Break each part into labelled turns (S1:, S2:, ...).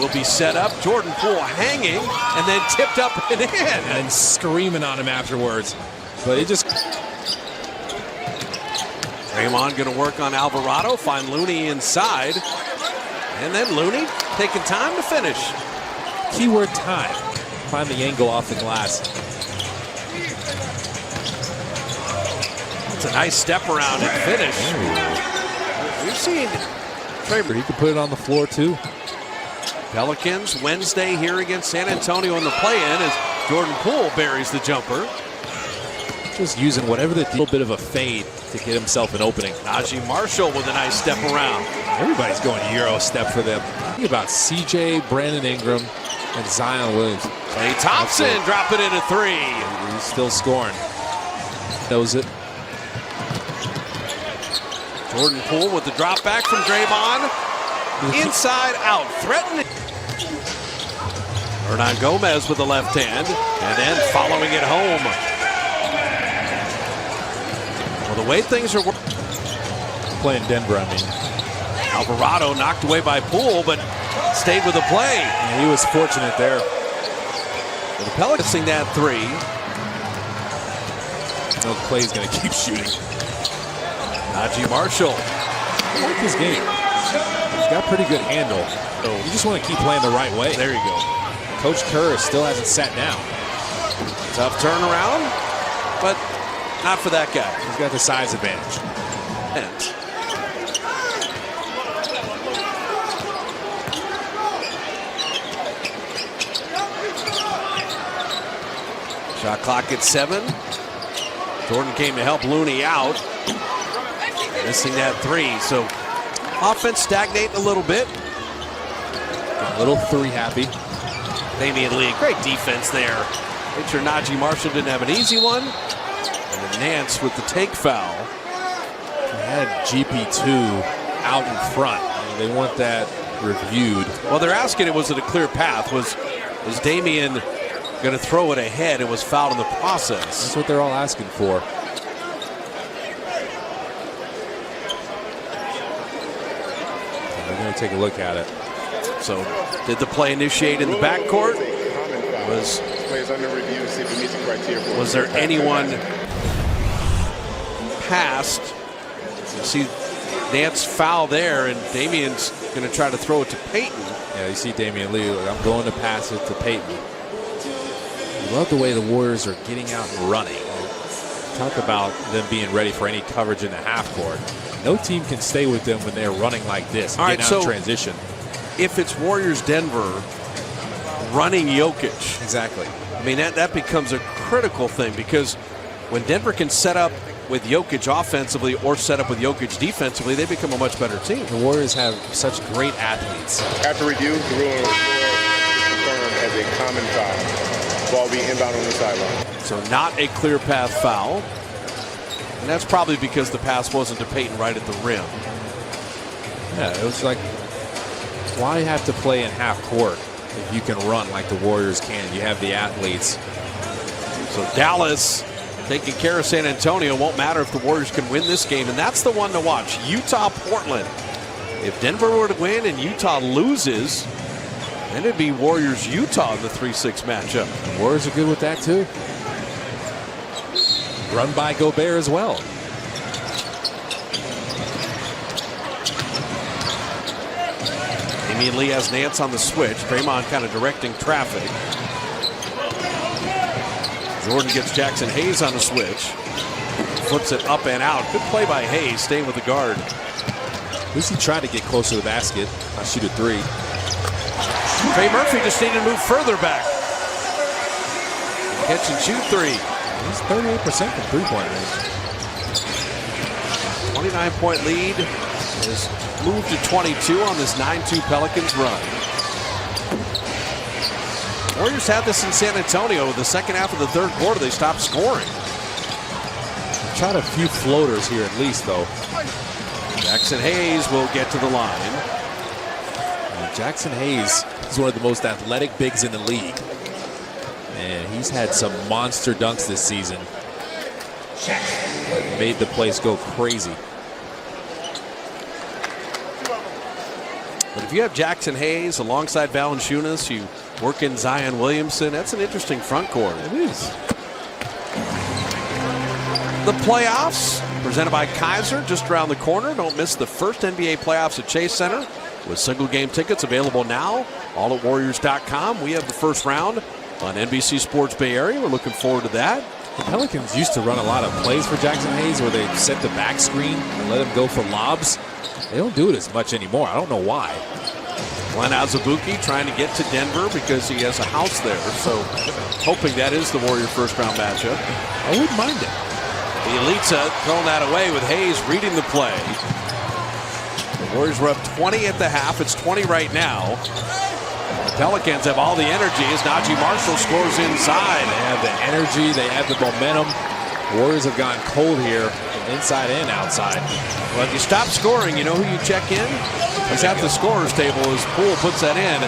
S1: will be set up. Jordan Poole hanging and then tipped up and in.
S2: And screaming on him afterwards. But it just...
S1: Draymond going to work on Alvarado, find Looney inside. And then Looney taking time to finish.
S2: Keyword time. Find the angle off the glass.
S1: It's a nice step around and finish. We've seen
S2: Traver, he could put it on the floor too.
S1: Pelicans Wednesday here against San Antonio in the play-in as Jordan Poole buries the jumper.
S2: Just using whatever the little bit of a fade to get himself an opening.
S1: Najee Marshall with a nice step around.
S2: Everybody's going Euro step for them. Think about CJ, Brandon Ingram, and Zion Williams.
S1: Klay Thompson dropping in a three.
S2: He's still scoring. Knows it.
S1: Jordan Poole with the drop back from Draymond. Inside out, threatening. Hernan Gomez with the left hand, and then following it home. Well, the way things are
S2: playing Denver, I mean.
S1: Alvarado knocked away by Poole, but stayed with the play.
S2: And he was fortunate there.
S1: Well, the Pelicans sing that three.
S2: No, Clay's going to keep shooting.
S1: Najee Marshall.
S2: I like his game. He's got pretty good handle. So you just want to keep playing the right way.
S1: There you go.
S2: Coach Kerr still hasn't sat down.
S1: Tough turnaround, but not for that guy.
S2: He's got the size advantage.
S1: And shot clock at 7. Jordan came to help Looney out. Missing that three, so offense stagnating a little bit.
S2: A little three happy.
S1: Damian Lee, great defense there. Make sure Najee Marshall didn't have an easy one. And then Nance with the take foul.
S2: He had GP2 out in front. They want that reviewed.
S1: Well, they're asking, was it a clear path? Was Damian going to throw it ahead and was fouled in the process?
S2: That's what they're all asking for. We're going to take a look at it.
S1: So, did the play initiate in the backcourt? Was there anyone past? You see Nance foul there, and Damian's going to try to throw it to Payton.
S2: Yeah, you see Damian Lee. I'm going to pass it to Payton. I love the way the Warriors are getting out and running. Talk about them being ready for any coverage in the half court. No team can stay with them when they're running like this.
S1: All right,
S2: out
S1: so
S2: in transition.
S1: If it's Warriors Denver running Jokic.
S2: Exactly.
S1: I mean, that becomes a critical thing, because when Denver can set up with Jokic offensively or set up with Jokic defensively, they become a much better team.
S2: The Warriors have such great athletes.
S3: After review, the ruling was confirmed as a common foul. Ball being inbound on the sideline.
S1: So not a clear path foul. And that's probably because the pass wasn't to Payton right at the rim.
S2: Yeah, it was like, why have to play in half court if you can run like the Warriors can? You have the athletes.
S1: So Dallas taking care of San Antonio. Won't matter if the Warriors can win this game, and that's the one to watch. Utah-Portland. If Denver were to win and Utah loses, then it'd be Warriors-Utah in the 3-6 matchup.
S2: The Warriors are good with that too. Run by Gobert as well.
S1: Damian Lee has Nance on the switch. Draymond kind of directing traffic. Jordan gets Jackson Hayes on the switch. Flips it up and out. Good play by Hayes, staying with the guard.
S2: At least he tried to get close to the basket. I'll shoot a three.
S1: Trey Murphy just needed to move further back. Catch and shoot three.
S2: He's 38% from three-point range.
S1: 29-point lead has moved to 22 on this 9-2 Pelicans run. Warriors had this in San Antonio. The second half of the third quarter, they stopped scoring.
S2: Tried a few floaters here at least, though.
S1: Jackson Hayes will get to the line.
S2: And Jackson Hayes is one of the most athletic bigs in the league. And he's had some monster dunks this season. Made the place go crazy.
S1: But if you have Jackson Hayes alongside Valanciunas, you work in Zion Williamson, that's an interesting front court.
S2: It is.
S1: The playoffs presented by Kaiser just around the corner. Don't miss the first NBA playoffs at Chase Center with single game tickets available now. All at Warriors.com. We have the first round on NBC Sports Bay Area. We're looking forward to that.
S2: The Pelicans used to run a lot of plays for Jackson Hayes where they set the back screen and let him go for lobs. They don't do it as much anymore. I don't know why.
S1: Glenn Azubuike trying to get to Denver because he has a house there. So hoping that is the Warrior first round matchup.
S2: I wouldn't mind it.
S1: Bielitsa throwing that away with Hayes reading the play. The Warriors were up 20 at the half. It's 20 right now. The Pelicans have all the energy as Najee Marshall scores inside.
S2: They have the energy. They have the momentum. The Warriors have gone cold here, inside and outside.
S1: Well, if you stop scoring, you know who you check in? He's at the scorer's table as Poole puts that in.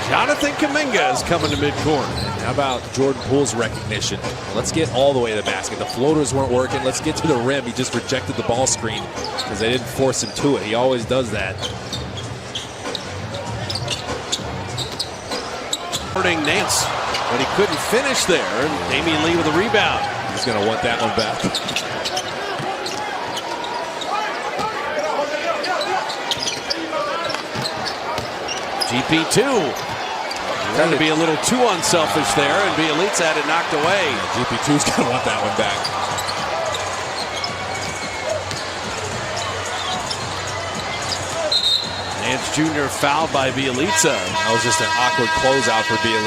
S1: Jonathan Kuminga is coming to midcourt.
S2: How about Jordan Poole's recognition? Let's get all the way to the basket. The floaters weren't working. Let's get to the rim. He just rejected the ball screen because they didn't force him to it. He always does that.
S1: Nance, but he couldn't finish there. And Damian Lee with a rebound.
S2: He's going to want that one back.
S1: GP2 trying to be a little too unselfish there, and Bielitsa had it knocked away.
S2: GP2's going to want that one back.
S1: Nance Jr. fouled by Bielitsa.
S2: That was just an awkward closeout for Bielitsa.